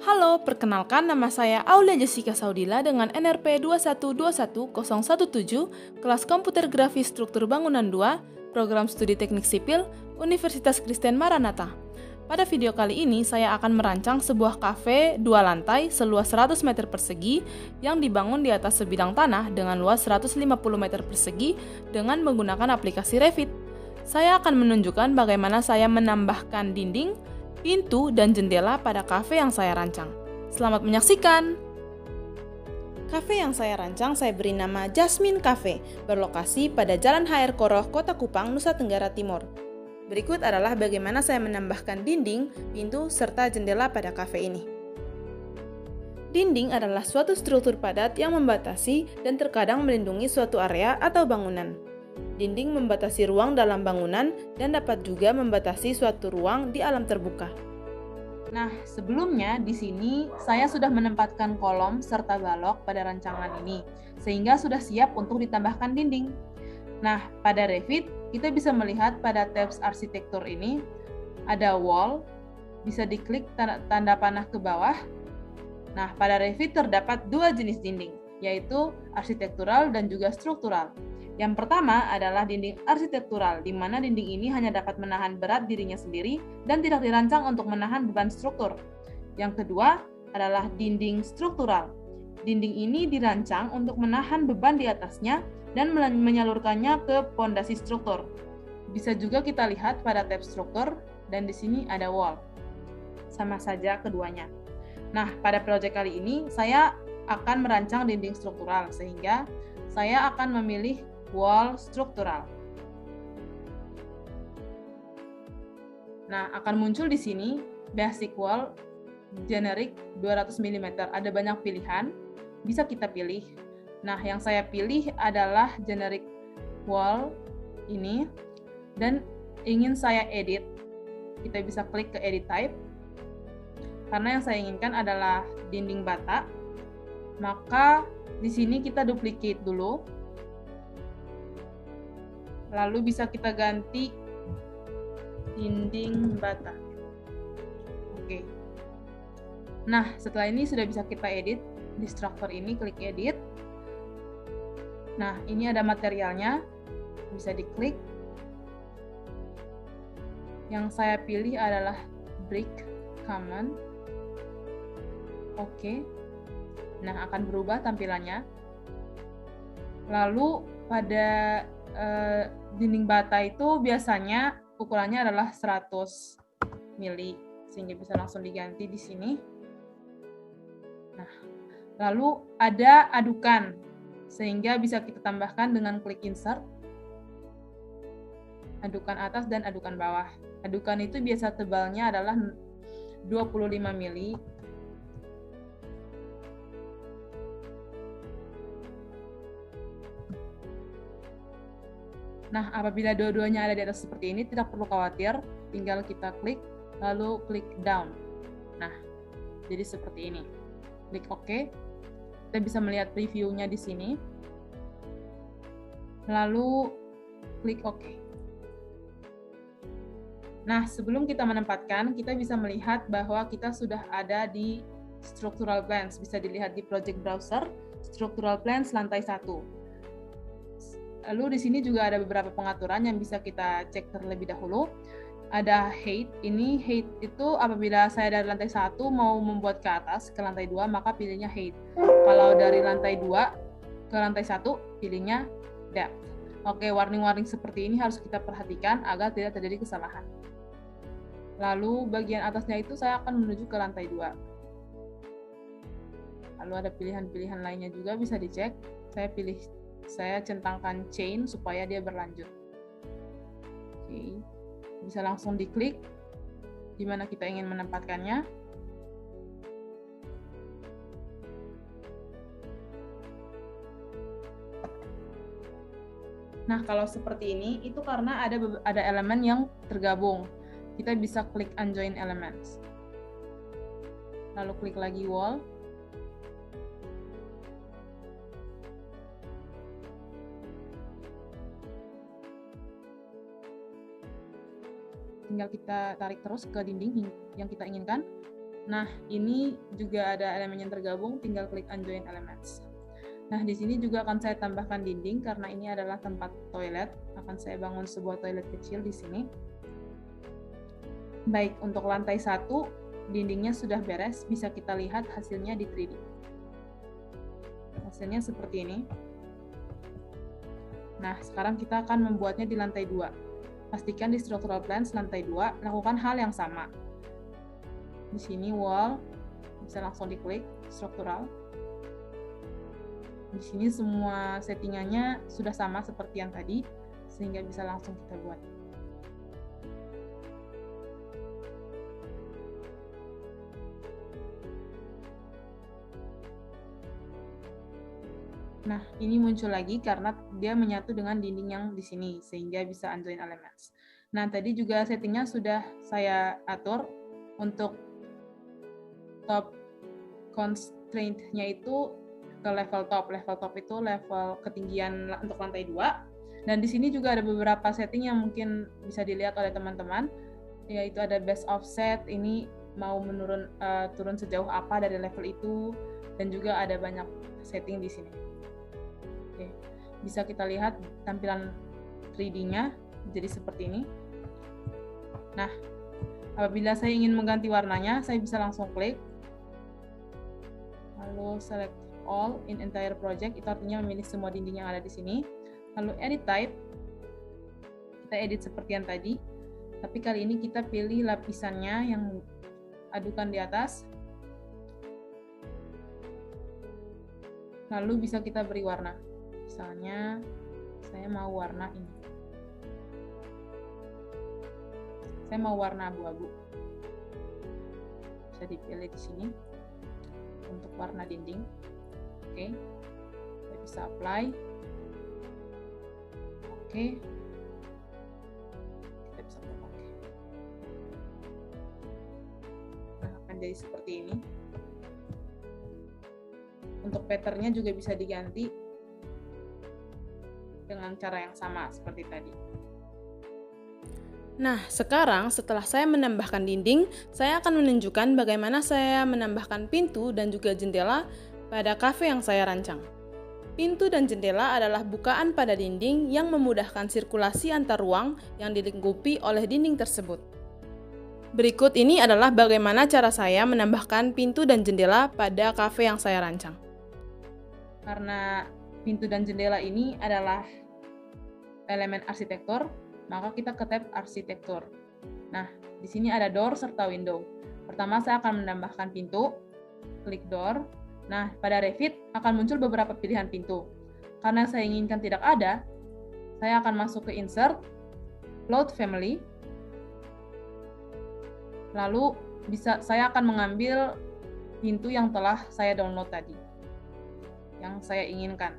Halo, perkenalkan nama saya Aulia Jessica Saudila dengan NRP 2121017, kelas Komputer Grafis Struktur Bangunan 2, Program Studi Teknik Sipil, Universitas Kristen Maranatha. Pada video kali ini, saya akan merancang sebuah kafe 2 lantai seluas 100 meter persegi yang dibangun di atas sebidang tanah dengan luas 150 meter persegi dengan menggunakan aplikasi Revit. Saya akan menunjukkan bagaimana saya menambahkan dinding, pintu, dan jendela pada kafe yang saya rancang. Selamat menyaksikan! Kafe yang saya rancang saya beri nama Jasmine Cafe, berlokasi pada Jalan HR Koroh, Kota Kupang, Nusa Tenggara Timur. Berikut adalah bagaimana saya menambahkan dinding, pintu, serta jendela pada kafe ini. Dinding adalah suatu struktur padat yang membatasi dan terkadang melindungi suatu area atau bangunan. Dinding membatasi ruang dalam bangunan dan dapat juga membatasi suatu ruang di alam terbuka. Nah, sebelumnya di sini saya sudah menempatkan kolom serta balok pada rancangan ini, sehingga sudah siap untuk ditambahkan dinding. Nah, pada Revit, kita bisa melihat pada tabs arsitektur ini, ada wall, bisa diklik tanda panah ke bawah. Nah, pada Revit terdapat dua jenis dinding, yaitu arsitektural dan juga struktural. Yang pertama adalah dinding arsitektural, di mana dinding ini hanya dapat menahan berat dirinya sendiri dan tidak dirancang untuk menahan beban struktur. Yang kedua adalah dinding struktural. Dinding ini dirancang untuk menahan beban di atasnya dan menyalurkannya ke pondasi struktur. Bisa juga kita lihat pada tab struktur, dan di sini ada wall. Sama saja keduanya. Nah, pada proyek kali ini saya akan merancang dinding struktural, sehingga saya akan memilih wall struktural. Nah, akan muncul di sini basic wall generic 200 mm. Ada banyak pilihan, bisa kita pilih. Nah, yang saya pilih adalah generic wall ini, dan ingin saya edit. Kita bisa klik ke edit type. Karena yang saya inginkan adalah dinding bata, maka di sini kita duplicate dulu. Lalu bisa kita ganti dinding bata. Oke. Nah, setelah ini sudah bisa kita edit. Di struktur ini klik edit. Nah, ini ada materialnya, bisa diklik. Yang saya pilih adalah brick common. Oke. Nah, akan berubah tampilannya. Lalu pada dinding bata itu biasanya ukurannya adalah 100 mili, sehingga bisa langsung diganti di sini. Nah, lalu ada adukan, sehingga bisa kita tambahkan dengan klik insert, adukan atas dan adukan bawah. Adukan itu biasa tebalnya adalah 25 mili. Nah, apabila dua-duanya ada di atas seperti ini, tidak perlu khawatir, tinggal kita klik, lalu klik down. Nah, jadi seperti ini. Klik OK. Kita bisa melihat previewnya di sini. Lalu klik OK. Nah, sebelum kita menempatkan, kita bisa melihat bahwa kita sudah ada di Structural Plans. Bisa dilihat di Project Browser, Structural Plans lantai 1. Lalu di sini juga ada beberapa pengaturan yang bisa kita cek terlebih dahulu. Ada height. Ini height itu apabila saya dari lantai 1 mau membuat ke atas, ke lantai 2, maka pilihnya height. Kalau dari lantai 2 ke lantai 1, pilihnya depth. Oke, warning-warning seperti ini harus kita perhatikan agar tidak terjadi kesalahan. Lalu bagian atasnya itu saya akan menuju ke lantai 2. Lalu ada pilihan-pilihan lainnya juga bisa dicek. Saya centangkan chain supaya dia berlanjut. Oke. Bisa langsung diklik di mana kita ingin menempatkannya. Nah, kalau seperti ini, itu karena ada elemen yang tergabung. Kita bisa klik unjoin elements. Lalu klik lagi wall. Tinggal kita tarik terus ke dinding yang kita inginkan. Nah, ini juga ada elemen yang tergabung, tinggal klik Unjoin Elements. Nah, di sini juga akan saya tambahkan dinding karena ini adalah tempat toilet. Akan saya bangun sebuah toilet kecil di sini. Baik, untuk lantai 1, dindingnya sudah beres, bisa kita lihat hasilnya di 3D. Hasilnya seperti ini. Nah, sekarang kita akan membuatnya di lantai 2. Pastikan di Structural Plans lantai 2, lakukan hal yang sama. Di sini wall, bisa langsung diklik, struktural. Di sini semua settingannya sudah sama seperti yang tadi, sehingga bisa langsung kita buat. Nah, ini muncul lagi karena dia menyatu dengan dinding yang di sini, sehingga bisa Unjoin Elements. Nah, tadi juga settingnya sudah saya atur untuk top constraint-nya itu ke level top. Level top itu level ketinggian untuk lantai 2. Dan di sini juga ada beberapa setting yang mungkin bisa dilihat oleh teman-teman, yaitu ada base offset, ini mau turun sejauh apa dari level itu, dan juga ada banyak setting di sini. Oke, bisa kita lihat tampilan 3D-nya jadi seperti ini. Nah, apabila saya ingin mengganti warnanya, saya bisa langsung klik, lalu select all in entire project, itu artinya memilih semua dinding yang ada di sini. Lalu edit type, kita edit seperti yang tadi, tapi kali ini kita pilih lapisannya yang adukan di atas. Lalu bisa kita beri warna. Misalnya, saya mau warna ini. Saya mau warna abu-abu. Bisa dipilih di sini untuk warna dinding. Oke, saya bisa apply. Oke, kita bisa pakai. Nah, akan jadi seperti ini. Untuk patternnya juga bisa diganti dengan cara yang sama seperti tadi. Nah, sekarang setelah saya menambahkan dinding, saya akan menunjukkan bagaimana saya menambahkan pintu dan juga jendela pada kafe yang saya rancang. Pintu dan jendela adalah bukaan pada dinding yang memudahkan sirkulasi antar ruang yang dilingkupi oleh dinding tersebut. Berikut ini adalah bagaimana cara saya menambahkan pintu dan jendela pada kafe yang saya rancang. Karena pintu dan jendela ini adalah elemen arsitektur, maka kita ke tab arsitektur. Nah, di sini ada door serta window. Pertama saya akan menambahkan pintu, klik door. Nah, pada Revit akan muncul beberapa pilihan pintu. Karena saya inginkan tidak ada, saya akan masuk ke insert, load family. Lalu saya akan mengambil pintu yang telah saya download tadi, yang saya inginkan.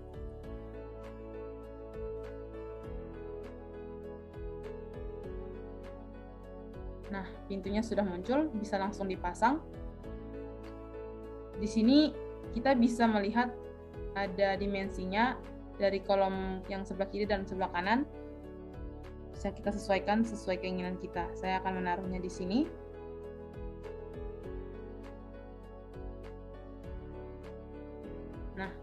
Nah, pintunya sudah muncul, bisa langsung dipasang. Di sini kita bisa melihat ada dimensinya dari kolom yang sebelah kiri dan sebelah kanan. Bisa kita sesuaikan sesuai keinginan kita. Saya akan menaruhnya di sini. Nah,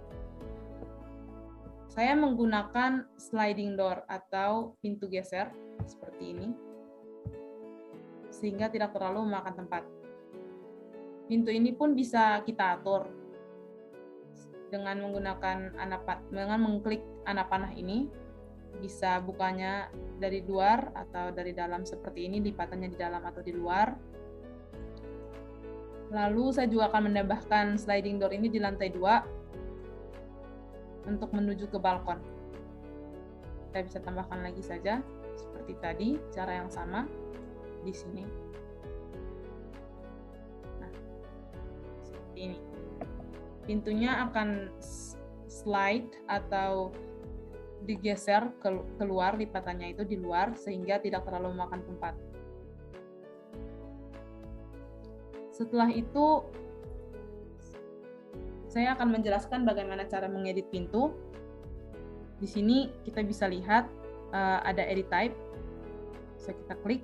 saya menggunakan sliding door atau pintu geser seperti ini, sehingga tidak terlalu memakan tempat. Pintu ini pun bisa kita atur dengan mengklik anak panah ini. Bisa bukanya dari luar atau dari dalam seperti ini, lipatannya di dalam atau di luar. Lalu saya juga akan menambahkan sliding door ini di lantai 2 untuk menuju ke balkon. Kita bisa tambahkan lagi saja seperti tadi, cara yang sama di sini. Nah, seperti ini. Pintunya akan slide atau digeser keluar, lipatannya itu di luar sehingga tidak terlalu memakan tempat. Setelah itu saya akan menjelaskan bagaimana cara mengedit pintu. Di sini kita bisa lihat ada edit type. Bisa kita klik.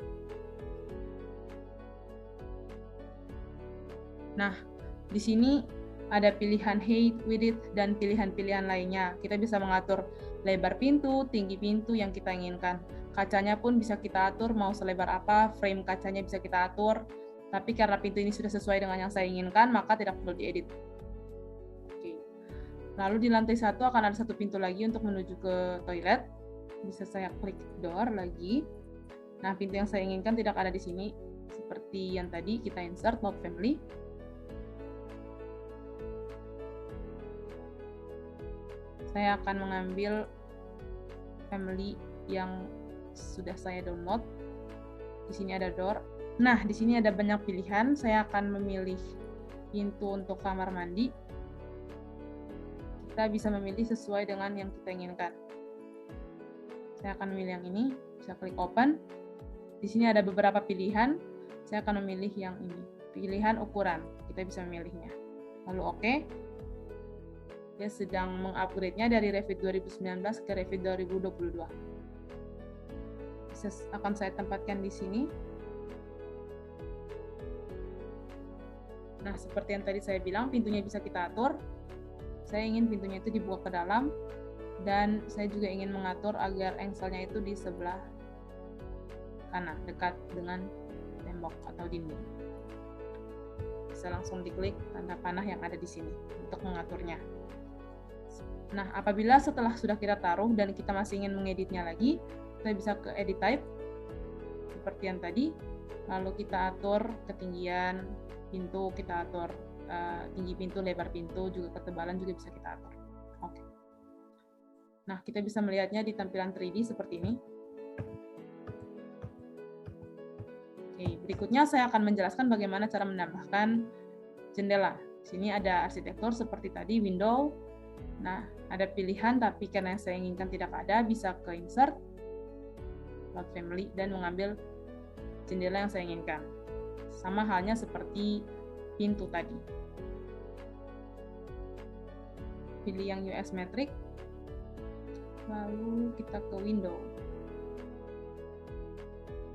Nah, di sini ada pilihan height, width, dan pilihan-pilihan lainnya. Kita bisa mengatur lebar pintu, tinggi pintu yang kita inginkan. Kacanya pun bisa kita atur mau selebar apa, frame kacanya bisa kita atur. Tapi karena pintu ini sudah sesuai dengan yang saya inginkan, maka tidak perlu diedit. Oke. Lalu di lantai 1 akan ada satu pintu lagi untuk menuju ke toilet. Bisa saya klik door lagi. Nah, pintu yang saya inginkan tidak ada di sini. Seperti yang tadi, kita insert not family. Saya akan mengambil family yang sudah saya download. Di sini ada door. Nah, di sini ada banyak pilihan. Saya akan memilih pintu untuk kamar mandi. Kita bisa memilih sesuai dengan yang kita inginkan. Saya akan memilih yang ini. Bisa klik open. Di sini ada beberapa pilihan. Saya akan memilih yang ini. Pilihan ukuran. Kita bisa memilihnya. Lalu oke. Dia sedang mengupgrade-nya dari Revit 2019 ke Revit 2022. Akan saya tempatkan di sini. Nah, seperti yang tadi saya bilang, pintunya bisa kita atur. Saya ingin pintunya itu dibuka ke dalam, dan saya juga ingin mengatur agar engselnya itu di sebelah kanan, dekat dengan tembok atau dinding. Bisa langsung diklik tanda panah yang ada di sini untuk mengaturnya. Nah, apabila setelah sudah kita taruh dan kita masih ingin mengeditnya lagi, kita bisa ke edit type, seperti yang tadi, lalu kita atur ketinggian pintu, kita atur tinggi pintu, lebar pintu, juga ketebalan juga bisa kita atur. Oke. Nah, kita bisa melihatnya di tampilan 3D seperti ini. Oke, berikutnya saya akan menjelaskan bagaimana cara menambahkan jendela. Di sini ada arsitektur seperti tadi, window. Nah, ada pilihan, tapi karena yang saya inginkan tidak ada, bisa ke insert, load family, dan mengambil jendela yang saya inginkan. Sama halnya seperti pintu tadi. Pilih yang US metric, lalu kita ke window.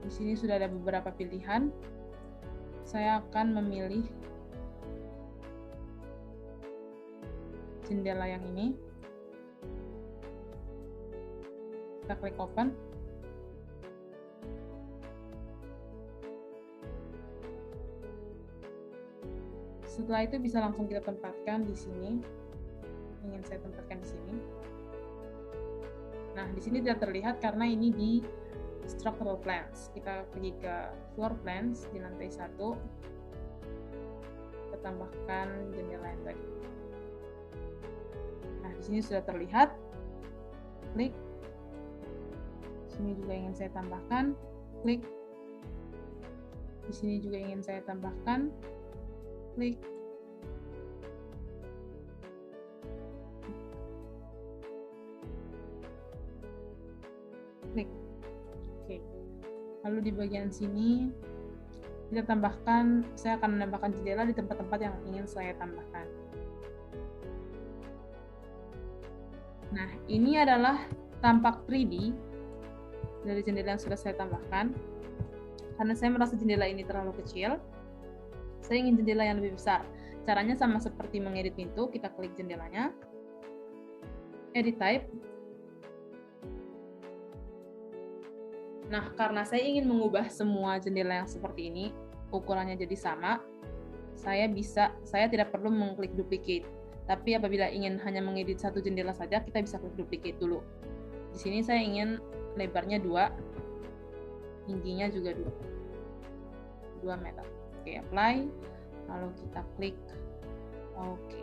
Di sini sudah ada beberapa pilihan. Saya akan memilih jendela yang ini. Kita klik open. Setelah itu bisa langsung kita tempatkan di sini. Ingin saya tempatkan di sini. Nah, di sini tidak terlihat karena ini di structural plans. Kita pergi ke floor plans di lantai 1. Kita tambahkan jendela yang tadi. Nah, di sini sudah terlihat. Klik. Di sini juga ingin saya tambahkan. Klik. Di sini juga ingin saya tambahkan. Klik. Klik. Oke. Lalu di bagian sini kita tambahkan, saya akan menambahkan jendela di tempat-tempat yang ingin saya tambahkan. Nah, ini adalah tampak 3D dari jendela yang sudah saya tambahkan. Karena saya merasa jendela ini terlalu kecil, saya ingin jendela yang lebih besar. Caranya sama seperti mengedit pintu, kita klik jendelanya, edit type. Nah, karena saya ingin mengubah semua jendela yang seperti ini, ukurannya jadi sama, saya tidak perlu mengklik duplicate. Tapi apabila ingin hanya mengedit satu jendela saja, kita bisa klik duplicate dulu. Di sini saya ingin lebarnya 2, tingginya juga 2 meter. Oke, apply. Lalu kita klik oke.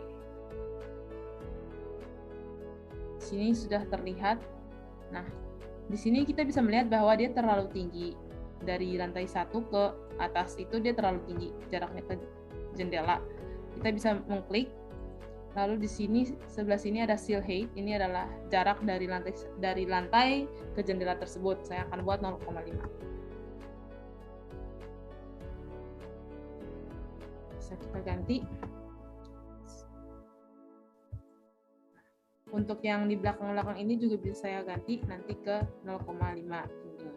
Di sini sudah terlihat. Nah, di sini kita bisa melihat bahwa dia terlalu tinggi. Dari lantai 1 ke atas itu dia terlalu tinggi jaraknya ke jendela. Kita bisa mengklik. Lalu di sini sebelah sini ada seal height. Ini adalah jarak dari lantai ke jendela tersebut. Saya akan buat 0,5. Bisa kita ganti. Untuk yang di belakang-belakang ini juga bisa saya ganti nanti ke 0,5 tingginya.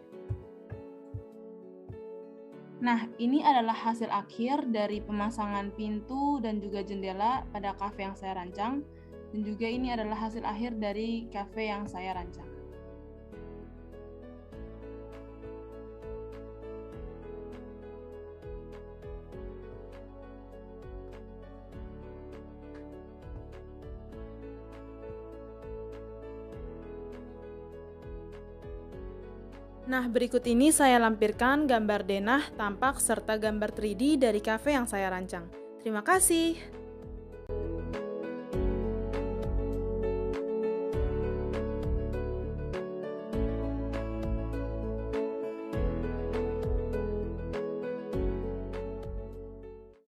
Nah, ini adalah hasil akhir dari pemasangan pintu dan juga jendela pada kafe yang saya rancang. Dan juga ini adalah hasil akhir dari kafe yang saya rancang. Nah, berikut ini saya lampirkan gambar denah, tampak, serta gambar 3D dari kafe yang saya rancang. Terima kasih.